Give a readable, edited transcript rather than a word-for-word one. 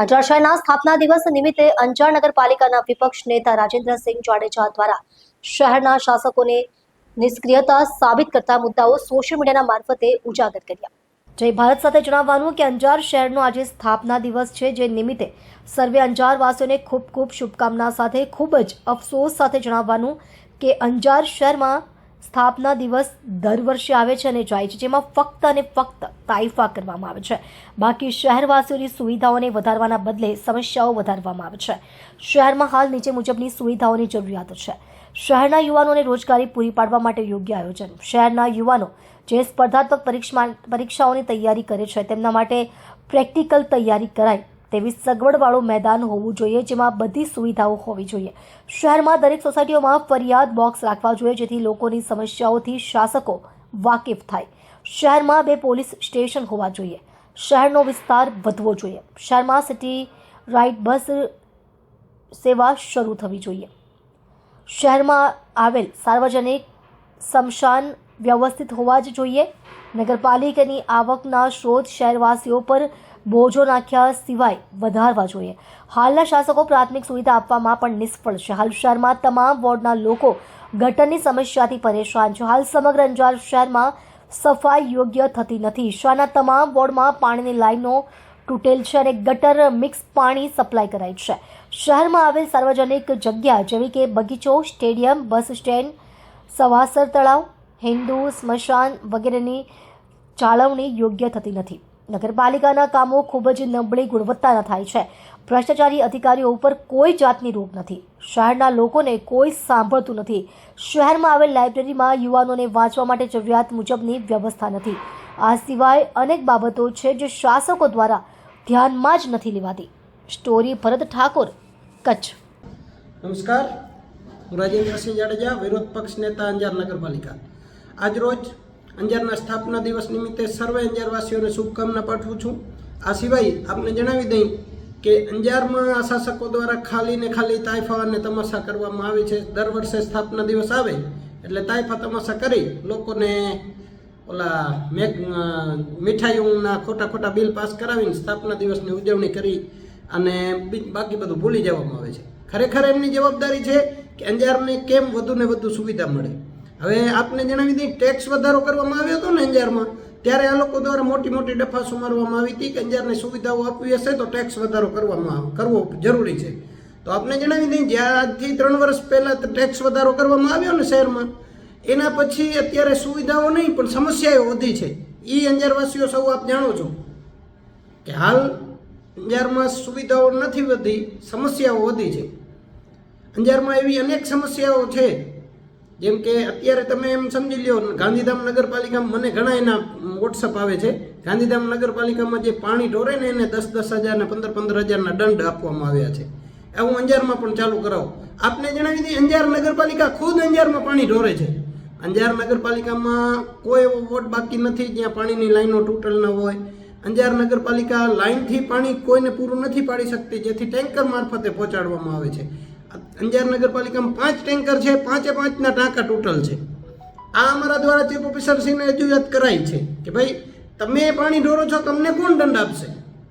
અંજાર શહેરના સ્થાપના દિવસ નિમિત્તે અંજાર નગરપાલિકાના વિપક્ષ નેતા રાજેન્દ્રસિંહ જાડેજા દ્વારા શહેરના શાસકોને નિષ્ક્રિયતા સાબિત કરતા મુદ્દાઓ સોશિયલ મીડિયાના મારફતે ઉજાગર કર્યા. જય ભારત સાથે જણાવવાનું કે અંજાર શહેરનો આજે સ્થાપના દિવસ છે, જે નિમિત્તે સર્વે અંજારવાસીઓને ખૂબ ખૂબ શુભકામના સાથે ખૂબ જ અફસોસ સાથે જણાવવાનું કે અંજાર શહેરમાં સ્થાપના દિવસ દર વર્ષે આવે છે અને જાય છે, જેમાં ફક્ત અને ફક્ત તાઇફા કરવામાં આવે છે. બાકી શહેરવાસીઓની સુવિધાઓને વધારવાના બદલે સમસ્યાઓ વધારવામાં આવે છે. શહેરમાં હાલ નીચે મુજબની સુવિધાઓની જરૂરિયાત છે. શહેરના યુવાનોને રોજગારી પૂરી પાડવા માટે યોગ્ય આયોજન. શહેરના યુવાનો જે સ્પર્ધાત્મક પરીક્ષાઓની તૈયારી કરે છે, તેમના માટે પ્રેક્ટિકલ તૈયારી કરાય તેવી સગવડવાળું મેદાન હોવું જોઈએ, જેમાં બધી સુવિધાઓ હોવી જોઈએ. શહેરમાં દરેક સોસાયટીઓમાં ફરિયાદ બોક્સ રાખવા જોઈએ, જેથી લોકોની સમસ્યાઓથી શાસકો વાકેફ થાય. શહેરમાં 2 પોલીસ સ્ટેશન હોવા જોઈએ. શહેરનો વિસ્તાર વધવો જોઈએ. શહેરમાં સિટી રાઇડ બસ સેવા શરૂ થવી જોઈએ. શહેરમાં આવેલ સાર્વજનિક સ્મશાન વ્યવસ્થિત હોવા જ જોઈએ. નગરપાલિકાની આવકના સ્ત્રોત શહેરવાસીઓ પર બોજો નાખ્યા સિવાય વધારવા જોઈએ. હાલના શાસકો પ્રાથમિક સુવિધા આપવામાં પણ નિષ્ફળ છે. હાલ શહેરમાં તમામ વોર્ડના લોકો ગટરની સમસ્યાથી પરેશાન છે. હાલ સમગ્ર અંજાર શહેરમાં સફાઈ યોગ્ય થતી નથી. શહેરના તમામ વોર્ડમાં પાણીની લાઈનો તૂટેલ છે અને ગટર મિક્સ પાણી સપ્લાય કરાય છે. શહેરમાં આવેલ સાર્વજનિક જગ્યા જેવી કે બગીચો, સ્ટેડિયમ, બસ સ્ટેન્ડ, સવાસર તળાવ, હિન્દુ સ્મશાન વગેરેની જાળવણી યોગ્ય થતી નથી. નગરપાલિકાના કામો ખૂબ જ નબળી ગુણવત્તાના થાય છે. ભ્રષ્ટાચારી અધિકારીઓ ઉપર કોઈ જાતની રોક નથી. શહેરના લોકોને કોઈ સાંભળતું નથી. શહેરમાં આવેલ લાઇબ્રેરીમાં યુવાનોને વાંચવા માટે જરૂરિયાત મુજબની વ્યવસ્થા નથી. આ સિવાય અનેક બાબતો છે જે શાસકો દ્વારા ધ્યાનમાં જ નથી લેવાતી. સ્ટોરી ભરત ઠાકોર, કચ્છ. નમસ્કાર, હું રાજેન્દ્રસિંહ જાડેજા, વિરોધ પક્ષ નેતા અંજાર નગરપાલિકા. આજરોજ અંજારના સ્થાપના દિવસ નિમિત્તે સર્વે અંજારવાસીઓને શુભકામના પાઠવું છું. આ સિવાય આપને જણાવી દઈ કે અંજારમાં આ શાસકો દ્વારા ખાલી તાઇફા અને તમાશા કરવામાં આવે છે. દર વર્ષે સ્થાપના દિવસ આવે એટલે તાઇફા તમાશા કરી લોકોને મીઠાઈઓના ખોટા બિલ પાસ કરાવીને સ્થાપના દિવસની ઉજવણી કરી અને બાકી બધું ભૂલી જવામાં આવે છે. ખરેખર એમની જવાબદારી છે કે અંજારને કેમ વધુને વધુ સુવિધા મળે. હવે આપને જણાવી દઈએ, ટેક્સ વધારો કરવામાં આવ્યો હતો ને અંજારમાં, ત્યારે આ લોકો દ્વારા મોટી ડફાસો મારવામાં આવી હતી કે અંજારને સુવિધાઓ આપવી હશે તો ટેક્સ વધારો કરવો જરૂરી છે. તો આપને જણાવી દઈએ, જ્યાં આજથી 3 વર્ષ પહેલાં ટેક્સ વધારો કરવામાં આવ્યો ને શહેરમાં, એના પછી અત્યારે સુવિધાઓ નહીં પણ સમસ્યાઓ વધી છે. એ અંજારવાસીઓ સૌ આપ જાણો છો કે હાલ અંજારમાં સુવિધાઓ નથી વધી, સમસ્યાઓ વધી છે. અંજારમાં એવી અનેક સમસ્યાઓ છે, જેમ કે અત્યારે તમે એમ સમજી લ્યો, ગાંધીધામ નગરપાલિકામાં મને ઘણા એના વોટ્સઅપ આવે છે. ગાંધીધામ નગરપાલિકામાં જે પાણી ઢોરે ને એને 10,000 ને 15,000ના દંડ આપવામાં આવ્યા છે. એવું અંજારમાં પણ ચાલુ કરાવો. આપને જણાવી દઈએ, અંજાર નગરપાલિકા ખુદ અંજારમાં પાણી ઢોરે છે. અંજાર નગરપાલિકામાં કોઈ એવો વોર્ડ બાકી નથી જ્યાં પાણીની લાઈનો તૂટેલ ન હોય. અંજાર નગરપાલિકા લાઈનથી પાણી કોઈને પૂરું નથી પાડી શકતી, જેથી ટેન્કર મારફતે પહોંચાડવામાં આવે છે. અંજાર નગરપાલિકામાં 5 ટેન્કર છે, 5ના ટાંકા તૂટલ છે. આ અમારા દ્વારા ચીફ ઓફિસરશ્રીને રજૂઆત કરાઈ છે કે ભાઈ તમે પાણી ઢોરો છો, તમને કોણ દંડ આપશે?